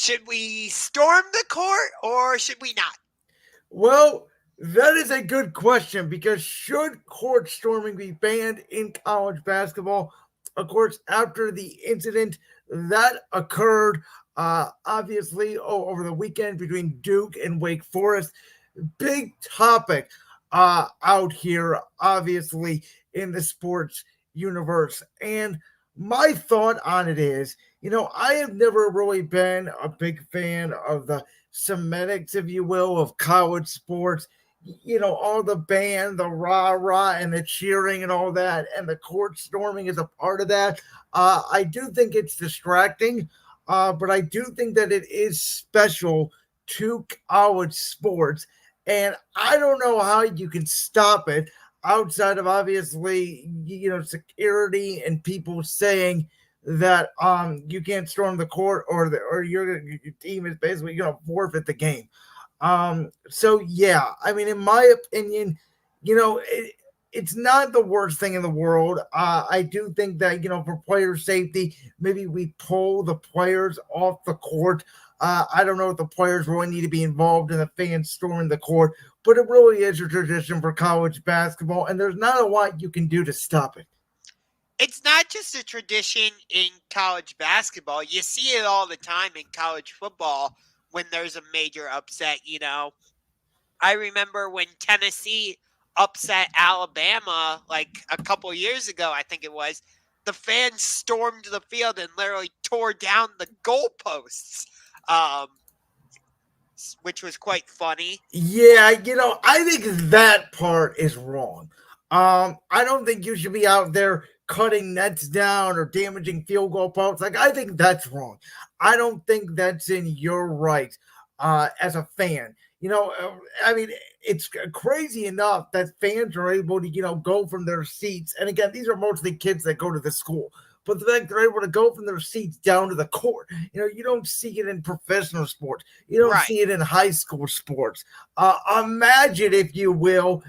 Should we storm the court or should we not? Well, that is a good question because should court storming be banned in college basketball? Of course, after the incident that occurred, obviously over the weekend between Duke and Wake Forest, big topic out here, obviously, in the sports universe. And my thought on it is, I have never really been a big fan of the Semitics, if you will, of college sports. All the band, the rah rah, and the cheering and all that, and the court storming is a part of that. I do think it's distracting, but I do think that it is special to college sports. And I don't know how you can stop it outside of obviously, security and people saying that you can't storm the court or your team is basically gonna forfeit the game. So yeah, I mean, in my opinion, it's not the worst thing in the world. I do think that for player safety, maybe we pull the players off the court. I don't know if the players really need to be involved in the fans storming the court, but it really is a tradition for college basketball, and there's not a lot you can do to stop it. It's not just a tradition in college basketball. You see it all the time in college football when there's a major upset. I remember when Tennessee upset Alabama like a couple years ago, I think it was. The fans stormed the field and literally tore down the goalposts, um, which was quite funny. Yeah, I think that part is wrong. I don't think you should be out there cutting nets down or damaging field goal posts. Like, I think that's wrong. I don't think that's in your right as a fan. I mean, it's crazy enough that fans are able to, go from their seats. And again, these are mostly kids that go to the school. But the fact they're able to go from their seats down to the court, you don't see it in professional sports. You don't Right. see it in high school sports. Imagine, if you will,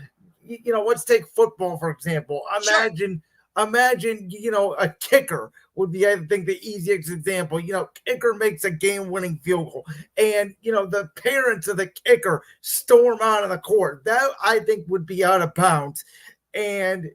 let's take football for example. Sure. Imagine, a kicker would be, I think, the easiest example. Kicker makes a game-winning field goal, and the parents of the kicker storm out of the court. That, I think, would be out of bounds, and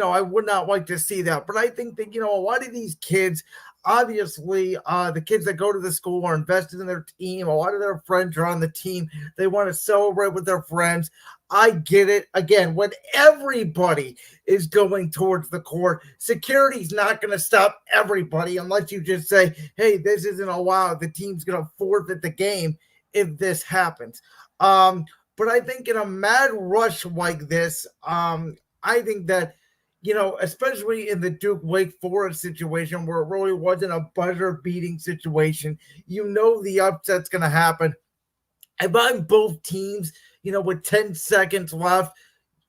I would not like to see that. But I think that, a lot of these kids, obviously, the kids that go to the school are invested in their team. A lot of their friends are on the team. They want to celebrate with their friends. I get it. Again, when everybody is going towards the court, security's not going to stop everybody unless you just say, hey, this isn't allowed. The team's going to forfeit the game if this happens. But I think in a mad rush like this, I think that especially in the Duke Wake Forest situation where it really wasn't a buzzer beating situation, the upset's going to happen. If I'm both teams, with 10 seconds left,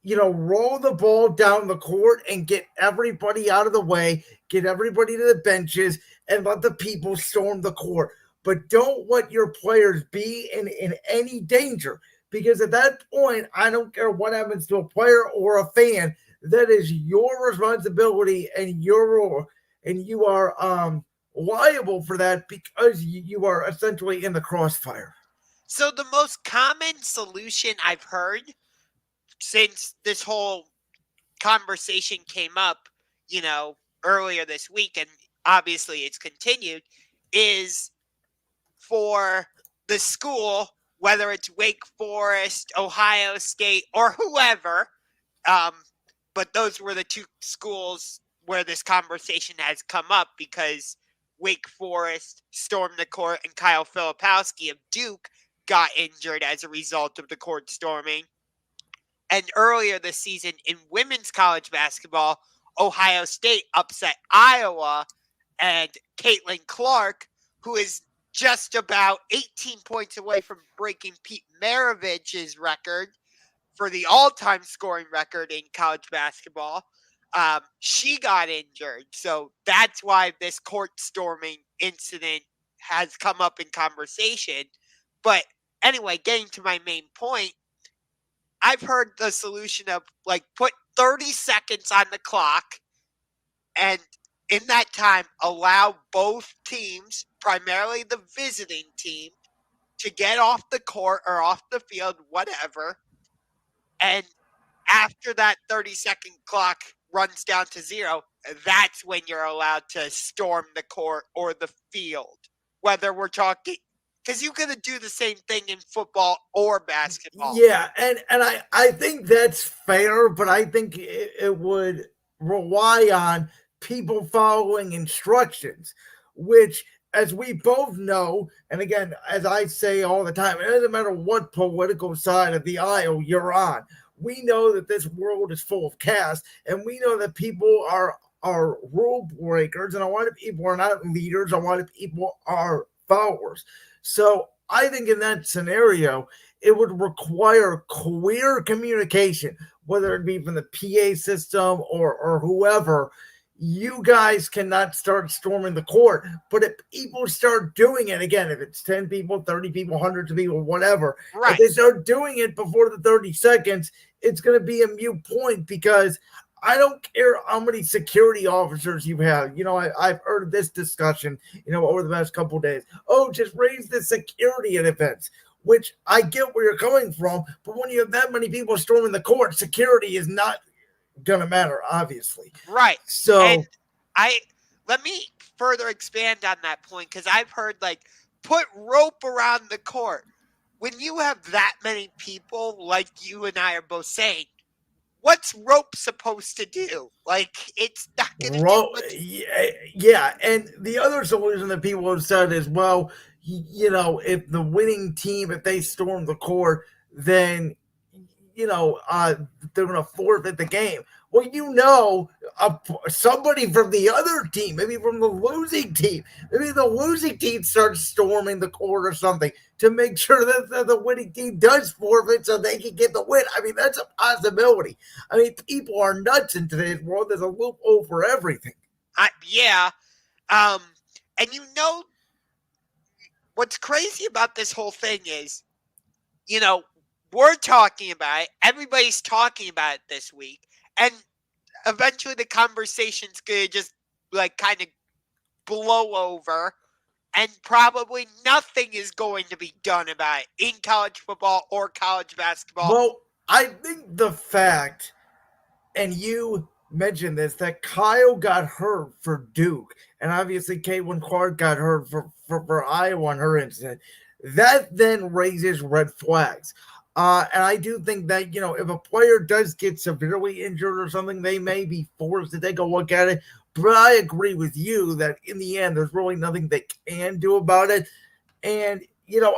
roll the ball down the court and get everybody out of the way, get everybody to the benches, and let the people storm the court. But don't let your players be in any danger, because at that point, I don't care what happens to a player or a fan. That is your responsibility and your role, and you are liable for that because you are essentially in the crossfire. So the most common solution I've heard since this whole conversation came up, earlier this week, and obviously it's continued, is for the school, whether it's Wake Forest, Ohio State, or whoever, um, but those were the two schools where this conversation has come up because Wake Forest stormed the court and Kyle Filipowski of Duke got injured as a result of the court storming. And earlier this season in women's college basketball, Ohio State upset Iowa, and Caitlin Clark, who is just about 18 points away from breaking Pete Maravich's record for the all-time scoring record in college basketball. She got injured. So that's why this court storming incident has come up in conversation. But anyway, getting to my main point, I've heard the solution of like put 30 seconds on the clock and in that time, allow both teams, primarily the visiting team, to get off the court or off the field, whatever. And after that 30-second clock runs down to zero, that's when you're allowed to storm the court or the field. Whether we're talking, because you're going to do the same thing in football or basketball. Yeah, and I think that's fair, but I think it would rely on people following instructions, which, as we both know, and again, as I say all the time, it doesn't matter what political side of the aisle you're on. We know that this world is full of chaos, and we know that people are rule breakers, and a lot of people are not leaders. A lot of people are followers. So I think in that scenario, it would require clear communication, whether it be from the PA system or whoever. You guys cannot start storming the court. But if people start doing it, again, if it's 10 people, 30 people, hundreds of people, whatever, Right. if they start doing it before the 30 seconds, it's going to be a mute point because I don't care how many security officers you have. I've heard of this discussion, over the past couple of days. Oh, just raise the security at events, which I get where you're coming from. But when you have that many people storming the court, security is not going to matter, obviously. Right. So, and let me further expand on that point, because I've heard, put rope around the court. When you have that many people, like you and I are both saying, what's rope supposed to do? It's not going to do much. Yeah. And the other solution that people have said is, well, if the winning team, if they storm the court, then, they're going to forfeit the game. Well, somebody from the other team, maybe from the losing team, maybe the losing team starts storming the court or something to make sure that the winning team does forfeit so they can get the win. I mean, that's a possibility. I mean, people are nuts in today's world. There's a loophole for everything. Yeah. And what's crazy about this whole thing is, we're talking about it. Everybody's talking about it this week. And eventually the conversation's going to just kind of blow over. And probably nothing is going to be done about it in college football or college basketball. Well, I think the fact, and you mentioned this, that Kyle got hurt for Duke, and obviously Caitlin Clark got hurt for Iowa in her incident, that then raises red flags. And I do think that, if a player does get severely injured or something, they may be forced to take a look at it. But I agree with you that in the end, there's really nothing they can do about it. And,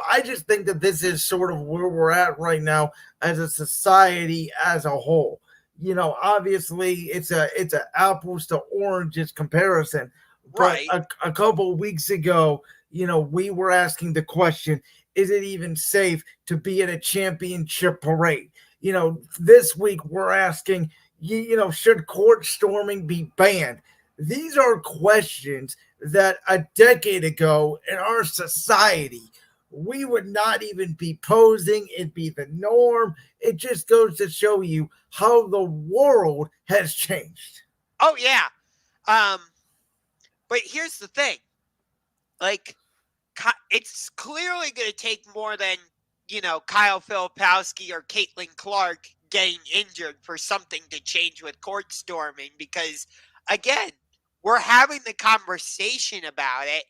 I just think that this is sort of where we're at right now as a society as a whole. Obviously it's a apples to oranges comparison. But right. a couple of weeks ago, we were asking the question, is it even safe to be at a championship parade? This week we're asking, should court storming be banned? These are questions that a decade ago in our society, we would not even be posing. It'd be the norm. It just goes to show you how the world has changed. Oh, yeah. But here's the thing. It's clearly going to take more than, Kyle Filipowski or Caitlin Clark getting injured for something to change with court storming. Because, again, we're having the conversation about it,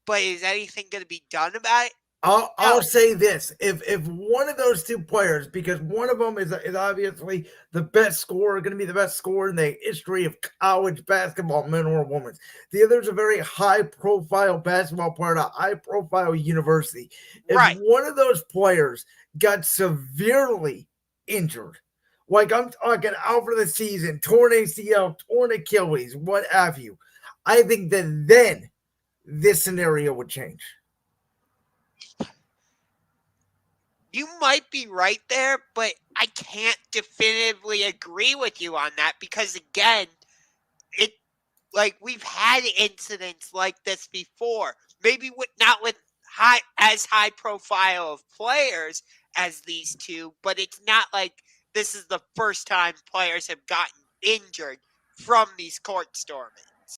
but is anything going to be done about it? I'll say this: if one of those two players, because one of them is obviously the best scorer, going to be the best scorer in the history of college basketball, men or women. The other is a very high-profile basketball player at a high-profile university. If one of those players got severely injured, like I'm talking out for the season, torn ACL, torn Achilles, what have you, I think that then this scenario would change. You might be right there, but I can't definitively agree with you on that because, again, we've had incidents like this before. Maybe not with high profile of players as these two, but it's not like this is the first time players have gotten injured from these court stormings.